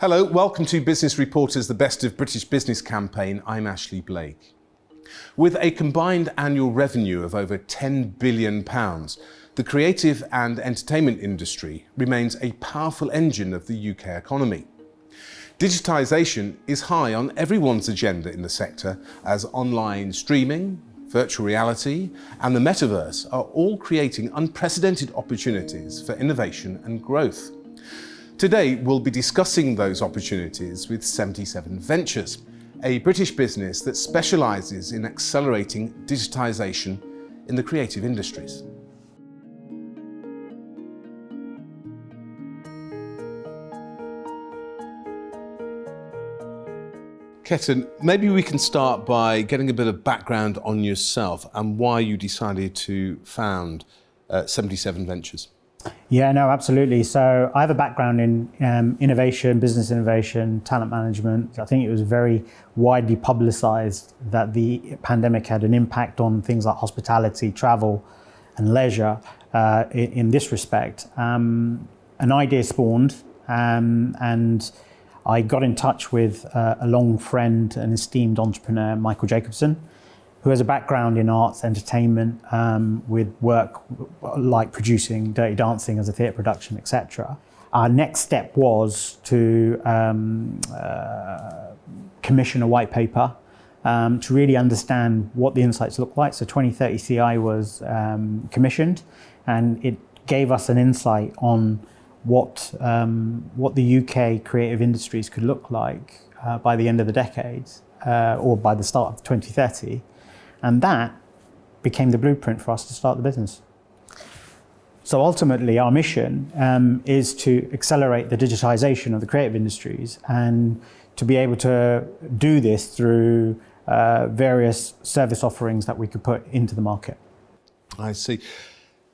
Hello, welcome to Business Reporter's The Best of British Business campaign. I'm Ashley Blake. With a combined annual revenue of over £10 billion, the creative and entertainment industry remains a powerful engine of the UK economy. Digitisation is high on everyone's agenda in the sector, as online streaming, virtual reality and the metaverse are all creating unprecedented opportunities for innovation and growth. Today, we'll be discussing those opportunities with 77 Ventures, a British business that specialises in accelerating digitisation in the creative industries. Ketan, maybe we can start by getting a bit of background on yourself and why you decided to found 77 Ventures. Yeah, no, absolutely. So I have a background in innovation, business innovation, talent management. I think it was very widely publicized that the pandemic had an impact on things like hospitality, travel and leisure in this respect. An idea spawned and I got in touch with a long friend and esteemed entrepreneur, Michael Jacobson, who has a background in arts, entertainment, with work like producing Dirty Dancing as a theatre production, etc. Our next step was to commission a white paper to really understand what the insights look like. So 2030 CI was commissioned, and it gave us an insight on what the UK creative industries could look like by the end of the decade, or by the start of 2030. And that became the blueprint for us to start the business. So ultimately, our mission is to accelerate the digitization of the creative industries and to be able to do this through various service offerings that we could put into the market. I see.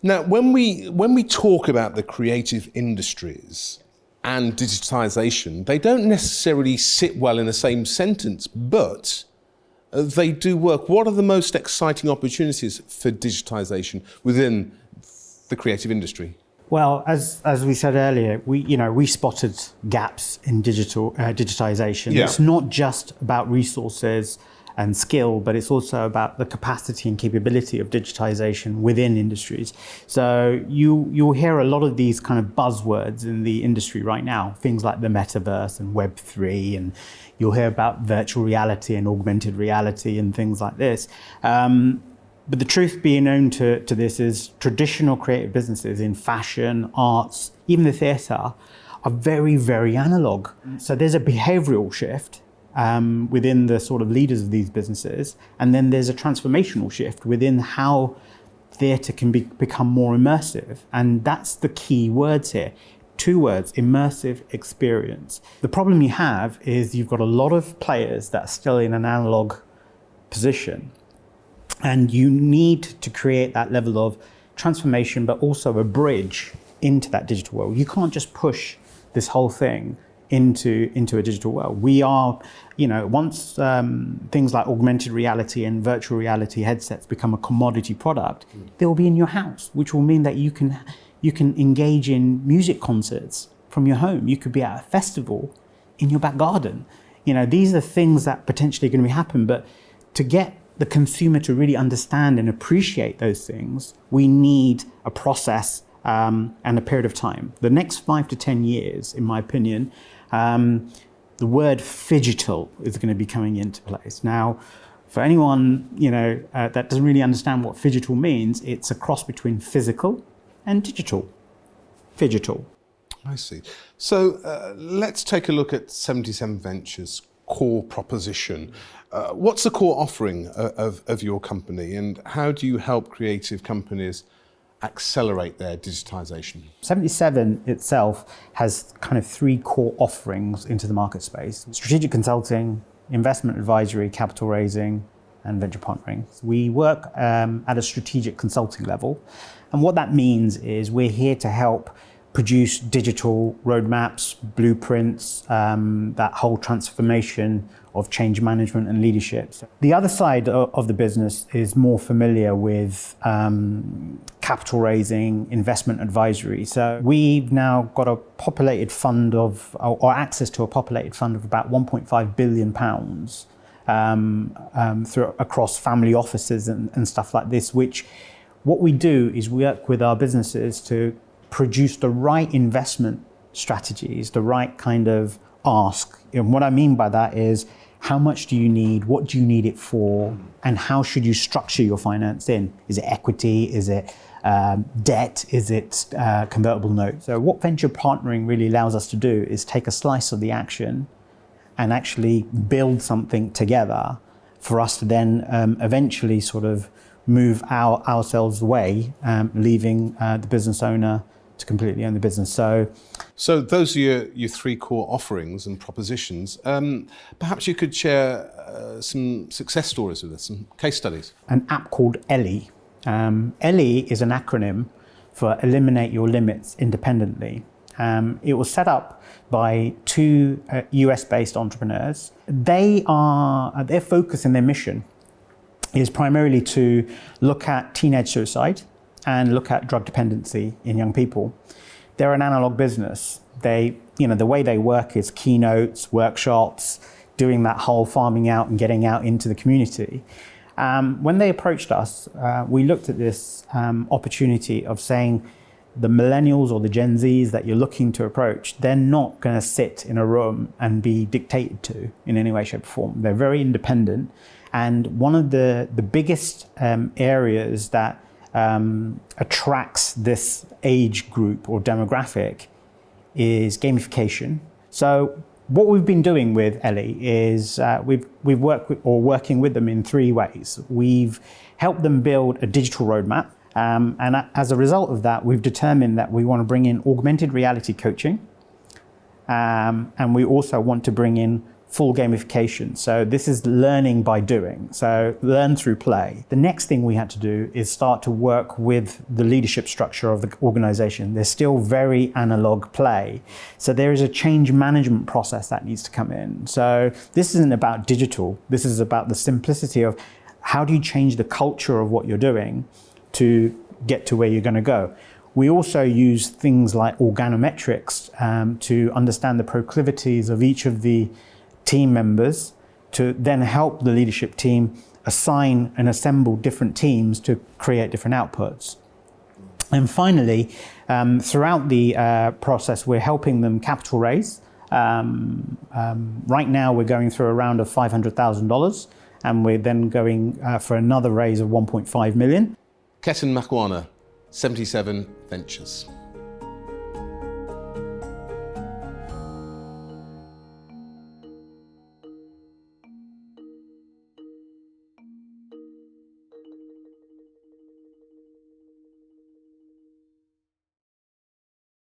Now, when we talk about the creative industries and digitization, they don't necessarily sit well in the same sentence, but they do work. What are the most exciting opportunities for digitisation within the creative industry? Well, as we said earlier, we spotted gaps in digitisation. Yeah. It's not just about resources and skill, but it's also about the capacity and capability of digitisation within industries. So you'll hear a lot of these kind of buzzwords in the industry right now, things like the metaverse and Web3, and you'll hear about virtual reality and augmented reality and things like this. But the truth being known to this is traditional creative businesses in fashion, arts, even the theatre, are very, very analog. So there's a behavioural shift within the sort of leaders of these businesses. And then there's a transformational shift within how theatre can become more immersive. And that's the key words here. 2 words, immersive experience. The problem you have is you've got a lot of players that are still in an analog position. And you need to create that level of transformation, but also a bridge into that digital world. You can't just push this whole thing into a digital world. We are, once things like augmented reality and virtual reality headsets become a commodity product, they will be in your house, which will mean that you can engage in music concerts from your home. You could be at a festival in your back garden. These are things that potentially are going to happen, but to get the consumer to really understand and appreciate those things, we need a process and a period of time. The next 5 to 10 years, in my opinion, the word phygital is going to be coming into place. Now, for anyone that doesn't really understand what phygital means, it's a cross between physical and digital. Phygital. I see. So let's take a look at 77 Ventures' core proposition. What's the core offering of your company, and how do you help creative companies accelerate their digitisation? 77 itself has kind of 3 core offerings into the market space: strategic consulting, investment advisory, capital raising, and venture partnering. We work at a strategic consulting level. And what that means is we're here to help produce digital roadmaps, blueprints, that whole transformation of change management and leadership. The other side of the business is more familiar with capital raising, investment advisory. So we've now got a populated fund of, or access to a populated fund of about £1.5 billion across family offices and stuff like this, which what we do is we work with our businesses to produce the right investment strategies, the right kind of ask. And what I mean by that is, how much do you need? What do you need it for? And how should you structure your finance in? Is it equity? Is it debt? Is it convertible note? So what venture partnering really allows us to do is take a slice of the action and actually build something together for us to then eventually sort of move ourselves away, leaving the business owner to completely own the business. So those are your three core offerings and propositions. Perhaps you could share some success stories with us, some case studies. An app called Ellie. Ellie is an acronym for Eliminate Your Limits Independently. It was set up by two US-based entrepreneurs. Their focus and their mission is primarily to look at teenage suicide and look at drug dependency in young people. They're an analog business. The way they work is keynotes, workshops, doing that whole farming out and getting out into the community. When they approached us, we looked at this opportunity of saying the millennials or the Gen Zs that you're looking to approach, they're not going to sit in a room and be dictated to in any way, shape, or form. They're very independent. And one of the biggest areas that attracts this age group or demographic is gamification. So what we've been doing with Ellie is we've working with them in three ways. We've helped them build a digital roadmap. And as a result of that, we've determined that we want to bring in augmented reality coaching. And we also want to bring in full gamification. So this is learning by doing. So learn through play. The next thing we had to do is start to work with the leadership structure of the organization. There's still very analog play. So there is a change management process that needs to come in. So this isn't about digital. This is about the simplicity of how do you change the culture of what you're doing to get to where you're going to go. We also use things like organometrics to understand the proclivities of each of the team members to then help the leadership team assign and assemble different teams to create different outputs. And finally, throughout the process, we're helping them capital raise. Right now, we're going through a round of $500,000, and we're then going for another raise of 1.5 million. Ketan Makwana, 77 Ventures.